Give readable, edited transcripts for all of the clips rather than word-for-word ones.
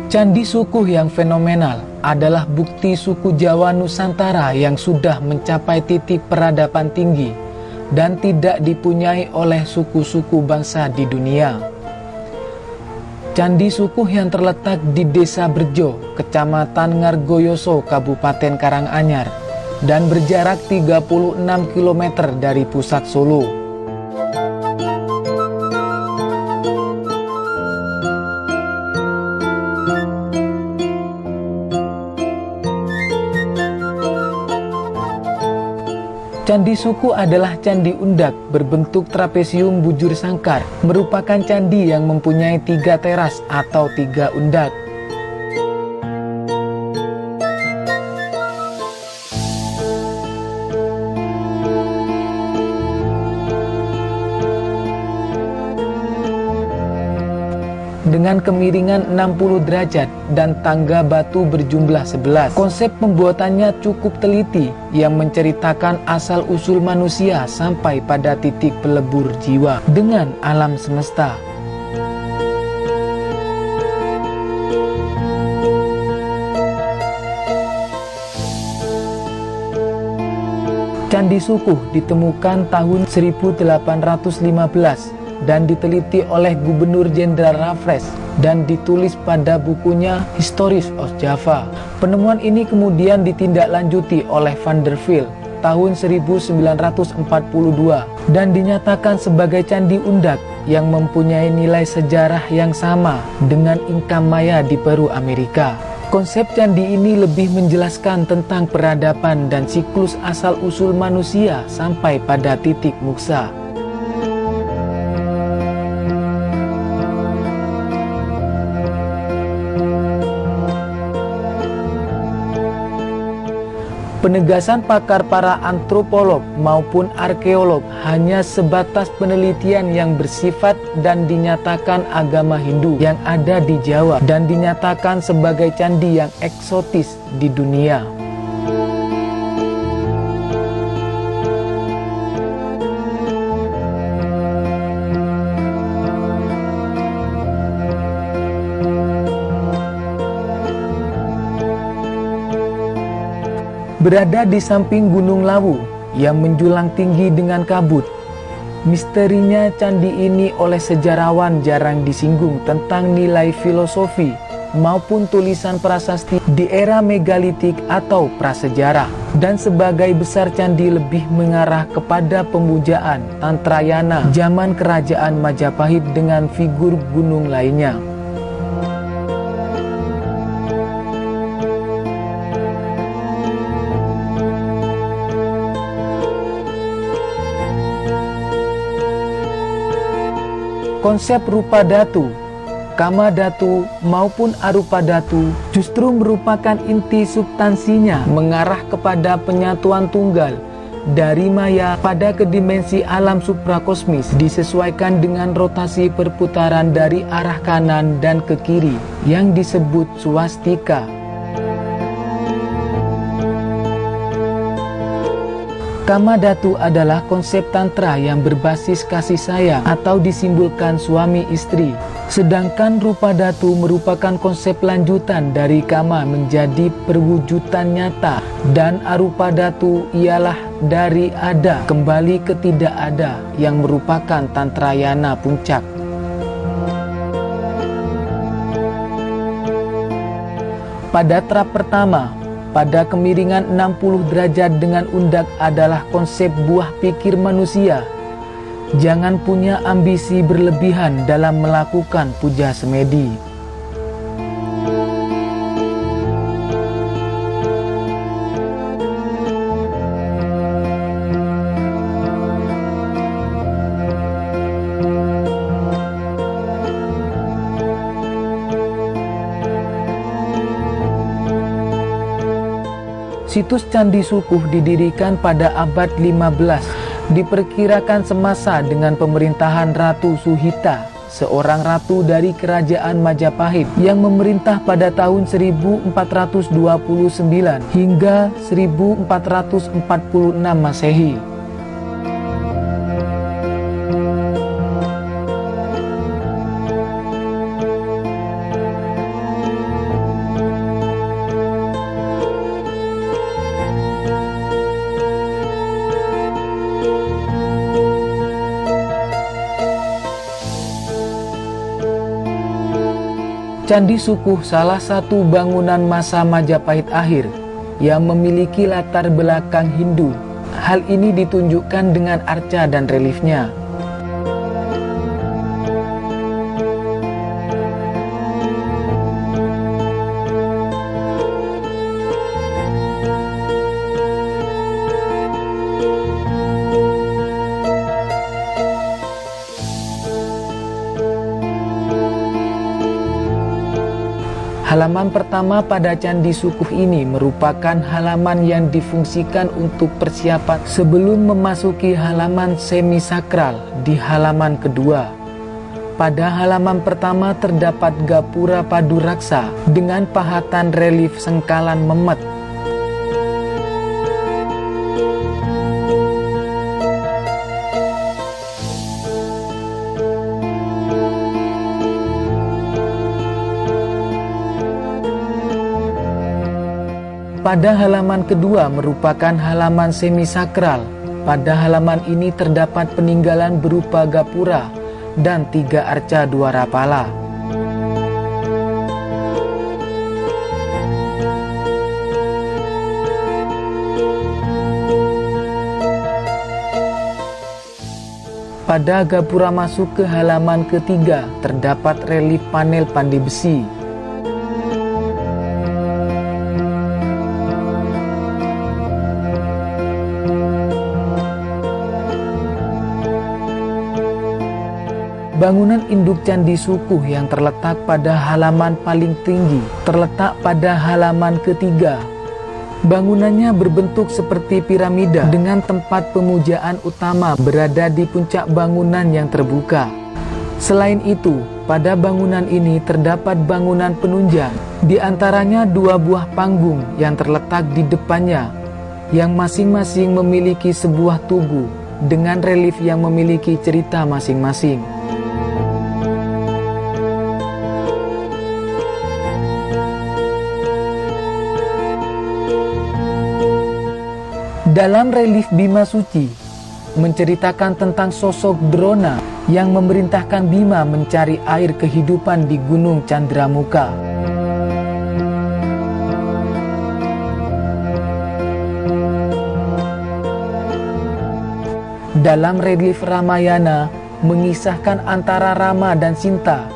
Candi Sukuh yang fenomenal adalah bukti suku Jawa Nusantara yang sudah mencapai titik peradaban tinggi dan tidak dipunyai oleh suku-suku bangsa di dunia. Candi Sukuh yang terletak di Desa Berjo, Kecamatan Ngargoyoso, Kabupaten Karanganyar, dan berjarak 36 km dari pusat Solo. Candi Sukuh adalah candi undak berbentuk trapesium bujur sangkar, merupakan candi yang mempunyai 3 teras atau 3 undak. Dengan kemiringan 60 derajat dan tangga batu berjumlah 11. Konsep pembuatannya cukup teliti yang menceritakan asal-usul manusia sampai pada titik pelebur jiwa dengan alam semesta. Candi Sukuh ditemukan tahun 1815 dan diteliti oleh Gubernur Jenderal Raffles dan ditulis pada bukunya Histories of Java. Penemuan ini kemudian ditindaklanjuti oleh Van der Velde tahun 1942 dan dinyatakan sebagai candi undak yang mempunyai nilai sejarah yang sama dengan Inka Maya di Peru, Amerika. Konsep candi ini lebih menjelaskan tentang peradaban dan siklus asal-usul manusia sampai pada titik muksa. Penegasan pakar para antropolog maupun arkeolog hanya sebatas penelitian yang bersifat dan dinyatakan agama Hindu yang ada di Jawa dan dinyatakan sebagai candi yang eksotis di dunia. Berada di samping Gunung Lawu yang menjulang tinggi dengan kabut, misterinya candi ini oleh sejarawan jarang disinggung tentang nilai filosofi maupun tulisan prasasti di era megalitik atau prasejarah. Dan sebagai besar candi lebih mengarah kepada pemujaan Tantrayana zaman kerajaan Majapahit dengan figur gunung lainnya. Konsep rupa datu, kama datu maupun arupa datu justru merupakan inti substansinya mengarah kepada penyatuan tunggal dari maya pada ke dimensi alam suprakosmis disesuaikan dengan rotasi perputaran dari arah kanan dan ke kiri yang disebut swastika. Kama datu adalah konsep tantra yang berbasis kasih sayang atau disimbolkan suami istri. Sedangkan rupa datu merupakan konsep lanjutan dari kama menjadi perwujudan nyata. Dan arupa datu ialah dari ada kembali ke tidak ada yang merupakan tantrayana puncak. Pada trap pertama, pada kemiringan 60 derajat dengan undak adalah konsep buah pikir manusia. Jangan punya ambisi berlebihan dalam melakukan puja semedi. Situs Candi Sukuh didirikan pada abad 15, diperkirakan semasa dengan pemerintahan Ratu Suhita, seorang ratu dari kerajaan Majapahit yang memerintah pada tahun 1429 hingga 1446 Masehi. Candi Sukuh salah satu bangunan masa Majapahit akhir yang memiliki latar belakang Hindu. Hal ini ditunjukkan dengan arca dan reliefnya. Halaman pertama pada Candi Sukuh ini merupakan halaman yang difungsikan untuk persiapan sebelum memasuki halaman semisakral di halaman kedua. Pada halaman pertama terdapat gapura paduraksa dengan pahatan relief sengkalan memet. Pada halaman kedua merupakan halaman semisakral. Pada halaman ini terdapat peninggalan berupa gapura dan 3 arca dwarapala. Pada gapura masuk ke halaman ketiga terdapat relief panel pandai besi. Bangunan induk Candi Sukuh yang terletak pada halaman paling tinggi terletak pada halaman ketiga. Bangunannya berbentuk seperti piramida dengan tempat pemujaan utama berada di puncak bangunan yang terbuka. Selain itu, pada bangunan ini terdapat bangunan penunjang, di antaranya 2 buah panggung yang terletak di depannya, yang masing-masing memiliki sebuah tugu dengan relief yang memiliki cerita masing-masing. Dalam relief Bima Suci, menceritakan tentang sosok Drona yang memerintahkan Bima mencari air kehidupan di Gunung Candramuka. Dalam relief Ramayana, mengisahkan antara Rama dan Sinta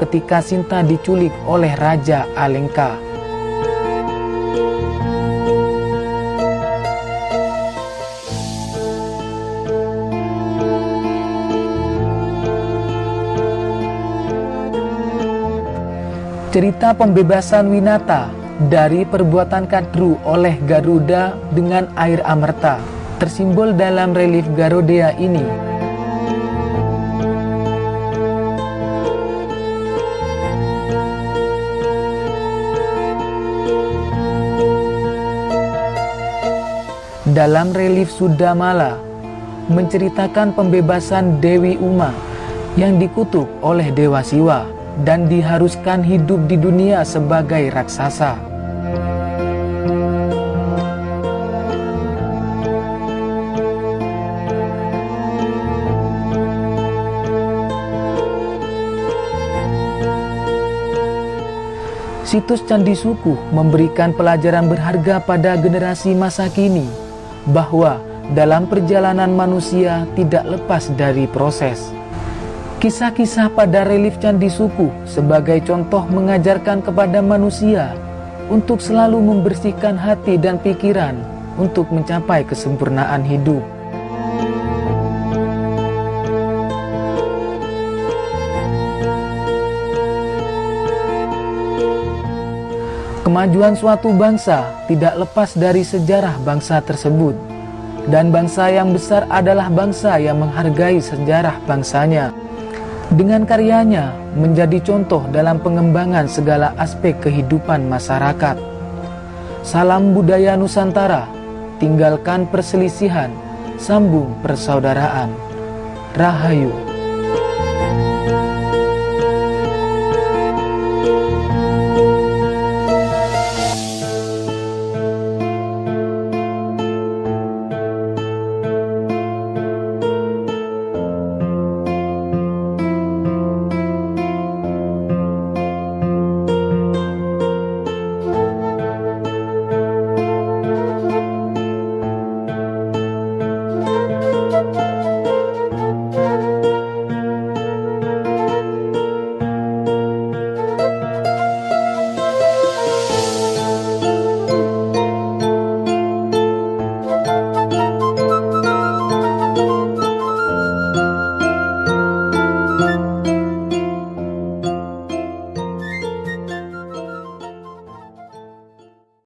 ketika Sinta diculik oleh Raja Alengka. Cerita pembebasan Winata dari perbuatan Kadru oleh Garuda dengan air amerta tersimbol dalam relief Garodea ini. Dalam relief Sudamala menceritakan pembebasan Dewi Uma yang dikutuk oleh Dewa Siwa dan diharuskan hidup di dunia sebagai raksasa. Situs Candi Sukuh memberikan pelajaran berharga pada generasi masa kini bahwa dalam perjalanan manusia tidak lepas dari proses. Kisah-kisah pada relief Candi Sukuh sebagai contoh mengajarkan kepada manusia untuk selalu membersihkan hati dan pikiran untuk mencapai kesempurnaan hidup. Kemajuan suatu bangsa tidak lepas dari sejarah bangsa tersebut, dan bangsa yang besar adalah bangsa yang menghargai sejarah bangsanya. Dengan karyanya menjadi contoh dalam pengembangan segala aspek kehidupan masyarakat. Salam budaya Nusantara, tinggalkan perselisihan, sambung persaudaraan. Rahayu.